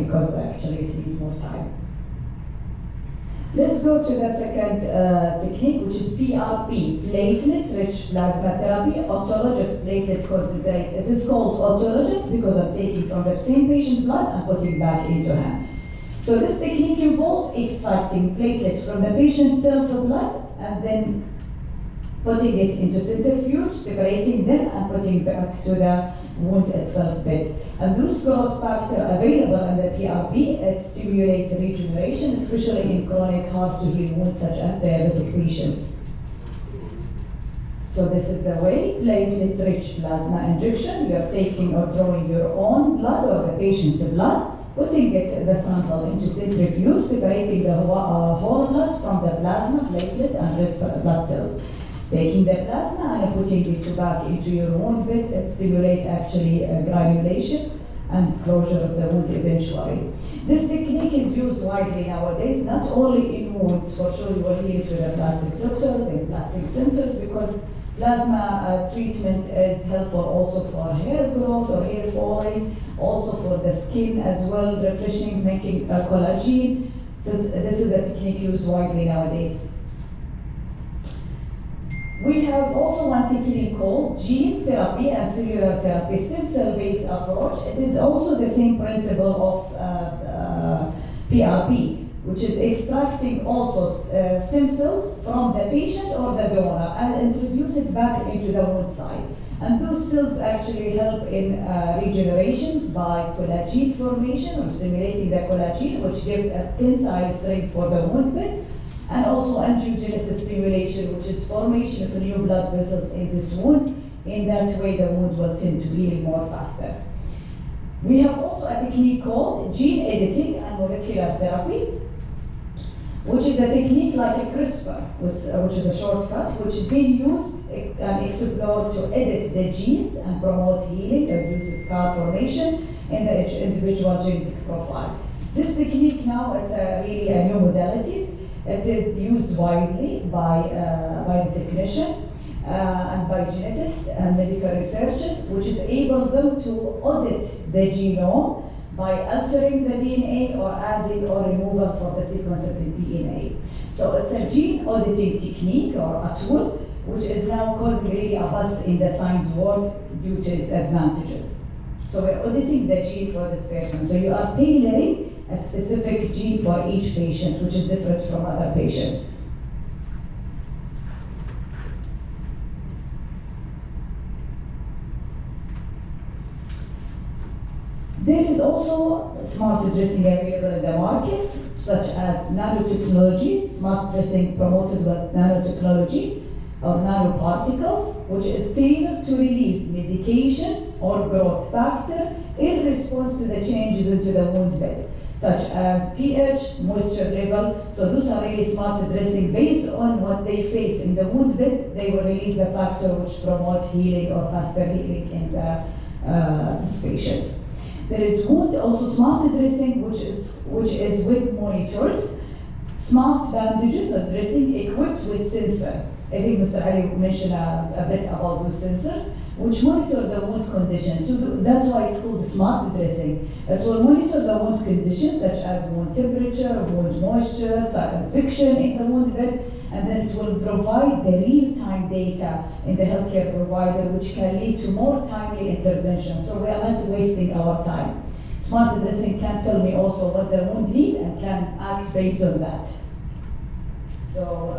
because actually it needs more time. Let's go to the second technique, which is PRP, platelet-rich plasma therapy, autologous platelet concentrate. It is called autologous because I'm taking from the same patient blood and putting back into him. So this technique involves extracting platelets from the patient's self-blood and then putting it into centrifuge, separating them, and putting back to the wound itself bed. And this growth factor available in the PRP, it stimulates regeneration, especially in chronic hard-to-heal wounds such as diabetic patients. So this is the way, platelets-rich plasma injection. You're taking or drawing your own blood or the patient's blood, putting the sample into centrifuge, separating the whole blood from the plasma, platelet, and red blood cells. Taking the plasma and putting it back into your wound bed, it stimulates actually granulation and closure of the wound eventually. This technique is used widely nowadays, not only in wounds, for sure you will hear it with the plastic doctors and plastic centers, because plasma treatment is helpful also for hair growth or hair falling, also for the skin as well, refreshing, making collagen. So this is a technique used widely nowadays. We have also one technique called gene therapy and cellular therapy, stem cell-based approach. It is also the same principle of PRP, which is extracting also stem cells from the patient or the donor and introduce it back into the wound site. And those cells actually help in regeneration by collagen formation or stimulating the collagen, which gives a tensile strength for the wound bed. And also angiogenesis stimulation, which is formation of new blood vessels in this wound. In that way, the wound will tend to heal more faster. We have also a technique called gene editing and molecular therapy, which is a technique like a CRISPR, which is a shortcut, which is being used and explored to edit the genes and promote healing, reduce scar formation in the individual genetic profile. This technique now is really a new modalities. It is used widely by the technician and by geneticists and medical researchers, which is able them to audit the genome by altering the DNA or adding or removal from the sequence of the DNA. So it's a gene auditing technique or a tool, which is now causing really a buzz in the science world due to its advantages. So we're auditing the gene for this person. So you are tailoring a specific gene for each patient, which is different from other patients. There is also smart dressing available in the markets, such as nanotechnology, smart dressing promoted with nanotechnology or nanoparticles, which is tailored to release medication or growth factor in response to the changes into the wound bed, such as pH, moisture level. So those are really smart dressing based on what they face in the wound bed. They will release the factor which promote healing or faster healing in this patient. There is wound also smart dressing, which is with monitors, smart bandages or dressing equipped with sensor. I think Mr. Ali mentioned a bit about those sensors, which monitor the wound conditions. So that's why it's called smart dressing. It will monitor the wound conditions such as wound temperature, wound moisture, site infection in the wound bed, and then it will provide the real-time data in the healthcare provider, which can lead to more timely intervention. So we are not wasting our time. Smart dressing can tell me also what the wound needs and can act based on that. So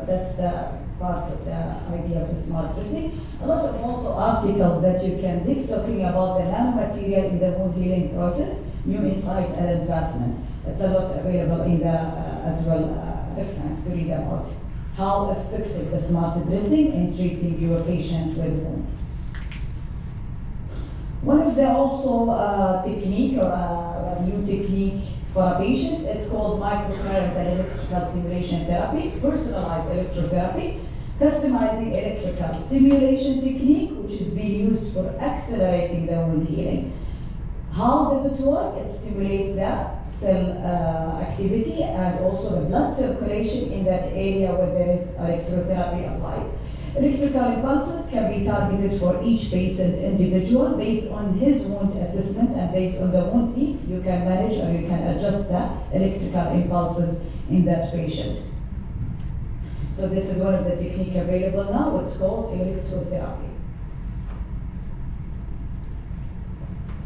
that's the part of the idea of the smart dressing. A lot of also articles that you can dig talking about the nanomaterial in the wound healing process, new insight and advancement. It's a lot available in the as well reference to read about how effective the smart dressing in treating your patient with wound. One of the also technique or a new technique for a patient, it's called microcurrent and electrical stimulation therapy, personalized electrotherapy, customizing electrical stimulation technique, which is being used for accelerating the wound healing. How does it work? It stimulates the cell activity and also the blood circulation in that area where there is electrotherapy applied. Electrical impulses can be targeted for each patient individual based on his wound assessment and based on the wound need. You can manage or you can adjust the electrical impulses in that patient. So this is one of the techniques available now. It's called electrotherapy.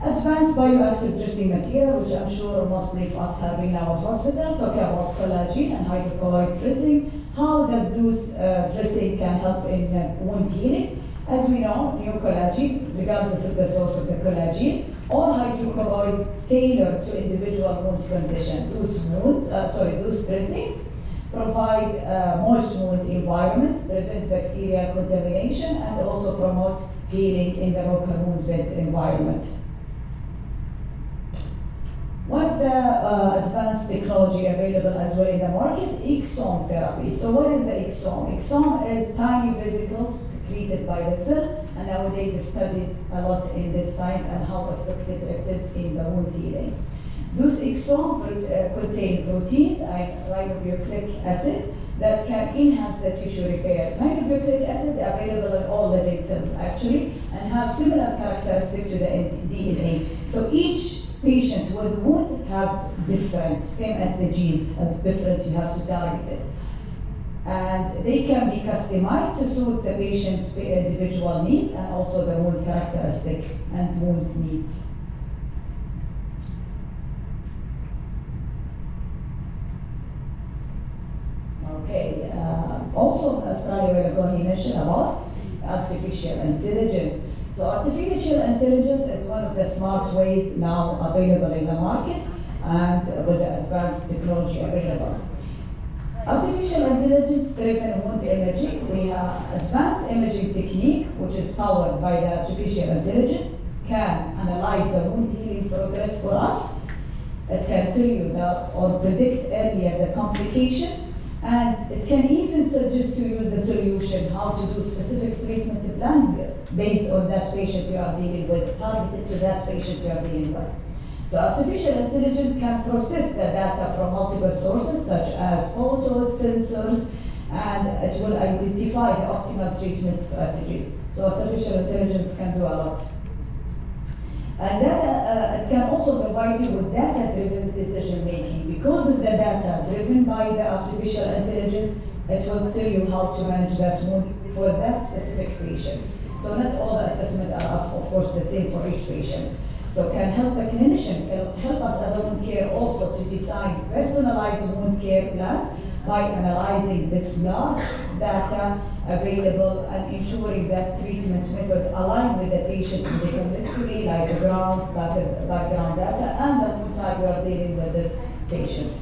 Advanced bioactive dressing material, which I'm sure mostly of us have in our hospital, talking about collagen and hydrocolloid dressing. How does those dressing can help in wound healing? As we know, new collagen, regardless of the source of the collagen, or hydrocolloids tailored to individual wound condition. Those dressings provide a moist wound environment, prevent bacterial contamination, and also promote healing in the local wound bed environment. One of the advanced technology available as well in the market, exome therapy. So what is the exome? Exome is tiny vesicles secreted by the cell, and nowadays is studied a lot in this science and how effective it is in the wound healing. Those exome contain proteins and ribonucleic acid that can enhance the tissue repair. Ribonucleic acid available in all living cells actually, and have similar characteristics to the DNA. So each patient with wound have different, same as the genes, has different, you have to target it. And they can be customized to suit the patient's individual needs and also the wound characteristic and wound needs. Okay, also as Australia he mentioned about artificial intelligence. So artificial intelligence is one of the smart ways now available in the market and with the advanced technology available. Artificial intelligence driven wound imaging, we have advanced imaging technique which is powered by the artificial intelligence, can analyze the wound healing progress for us. It can tell you or predict earlier the complication, and it can even suggest to use the solution, how to do specific treatment plan based on that patient you are dealing with, targeted to that patient you are dealing with. So artificial intelligence can process the data from multiple sources such as photos, sensors, and it will identify the optimal treatment strategies. So artificial intelligence can do a lot. And data, it can also provide you with data-driven decision making. Because of the data driven by the artificial intelligence, it will tell you how to manage that wound for that specific patient. So not all the assessments are, of course, the same for each patient. So can help the clinician, help us as a wound care also to design personalized wound care plans by analyzing this large data available and ensuring that treatment method align with the patient medical history, like background data, and the wound type we are dealing with this patient.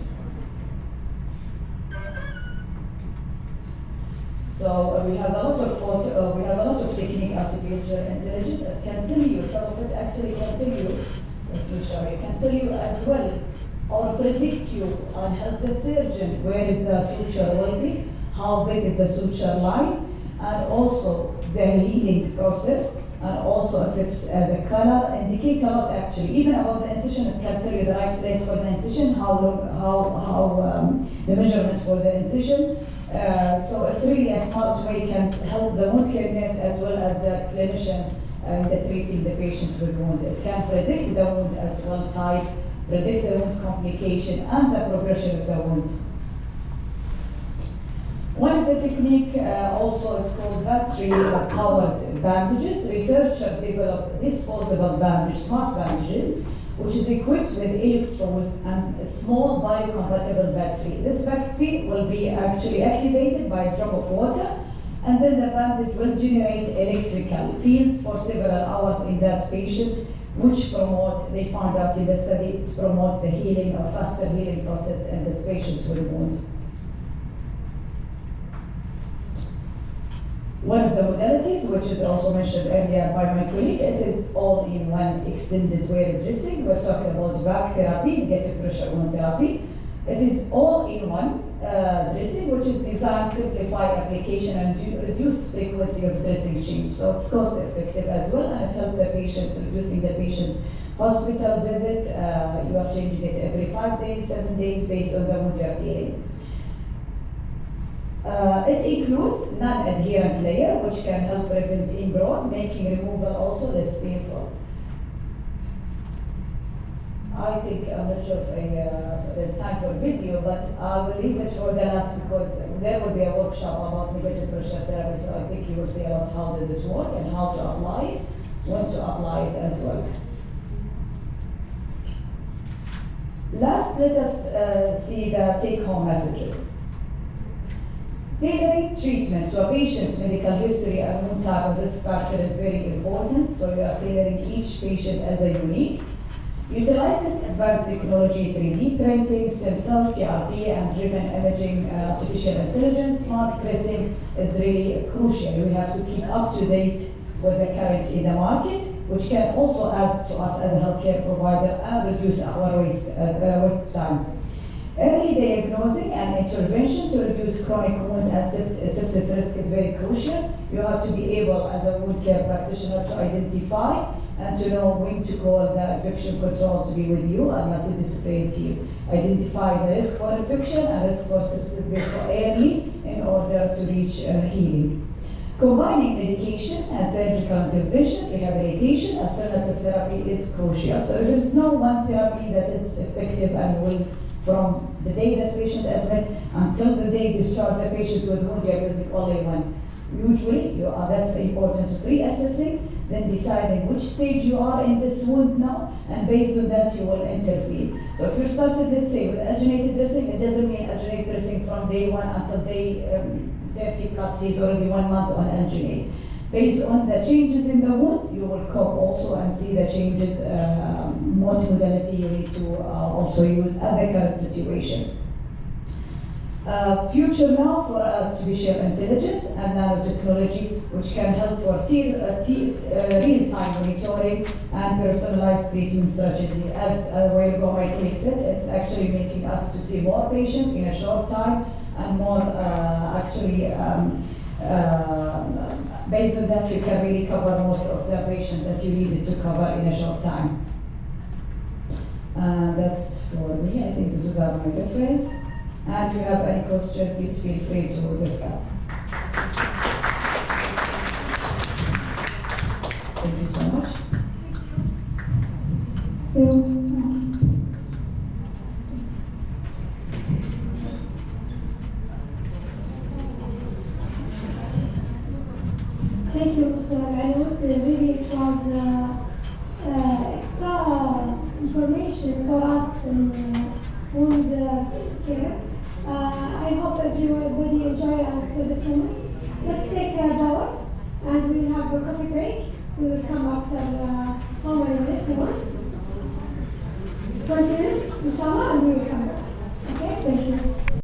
So we have a lot of technique, artificial intelligence. It can tell you, some of it actually can tell you, let me show you, can tell you as well, or predict you and help the surgeon where is the suture will be, how big is the suture line, and also the healing process, and also if it's the color, indicate a lot actually. Even about the incision, it can tell you the right place for the incision, how long, the measurement for the incision. So it's really a smart way, can help the wound care nurse as well as the clinician treating the patient with wound. It can predict the wound as well type, predict the wound complication and the progression of the wound. One of the technique also is called battery-powered bandages. Researchers developed disposable bandage, smart bandages, which is equipped with electrodes and a small biocompatible battery. This battery will be actually activated by a drop of water, and then the bandage will generate electrical field for several hours in that patient, which they found out in the study, it promotes the healing or faster healing process in this patient with wound. One of the modalities, which is also mentioned earlier by my colleague, it is all-in-one extended wear dressing. We're talking about back therapy, negative pressure wound therapy. It is all-in-one dressing, which is designed to simplify application and reduce frequency of dressing change. So it's cost effective as well, and it helps the patient, reducing the patient hospital visit. You are changing it every 5 days, 7 days, based on the wound you are dealing. It includes non-adherent layer, which can help prevent ingrowth, making removal also less painful. I think, I'm not sure if there's time for video, but I will leave it for the last because there will be a workshop about negative pressure therapy, so I think you will see a lot how does it work and how to apply it, when to apply it as well. Last, let us see the take-home messages. Tailoring treatment to a patient's medical history and wound type and risk factor is very important, so you are tailoring each patient as a unique. Utilizing advanced technology, 3D printing, stem cell, PRP, and driven imaging, artificial intelligence, smart tracing is really crucial. We have to keep up to date with the current in the market, which can also add to us as a healthcare provider and reduce our waste time. Early diagnosing and intervention to reduce chronic wound and sepsis risk is very crucial. You have to be able, as a wound care practitioner, to identify and to know when to call the infection control to be with you and multidisciplinary team. Identify the risk for infection and risk for sepsis early in order to reach healing. Combining medication and surgical intervention, rehabilitation, alternative therapy is crucial. So there is no one therapy that is effective and will, from the day that patient admits until the day discharge the patient with wound, you are using only one. Usually, that's the importance of reassessing, then deciding which stage you are in this wound now, and based on that, you will intervene. So if you started, let's say, with alginated dressing, it doesn't mean alginate dressing from day 1 until day 30 plus, he's already 1 month on alginate. Based on the changes in the wound, you will cope also and see the changes, what modality you need to also use at the current situation. Future now for artificial intelligence and nanotechnology, which can help for real-time monitoring and personalized treatment strategy. As a while ago my colleague said, it's actually making us to see more patients in a short time and more based on that you can really cover most of the patients that you needed to cover in a short time. That's for me. I think this is my reference. And if you have any question, please feel free to discuss. Thank you so much. Thank you, Mr. Aloud. Really, it was extra information for us in wound care. I hope everybody enjoy until this moment. Let's take a shower and we'll have a coffee break. We will come after how many minutes? 20 minutes, inshallah, and we will come back.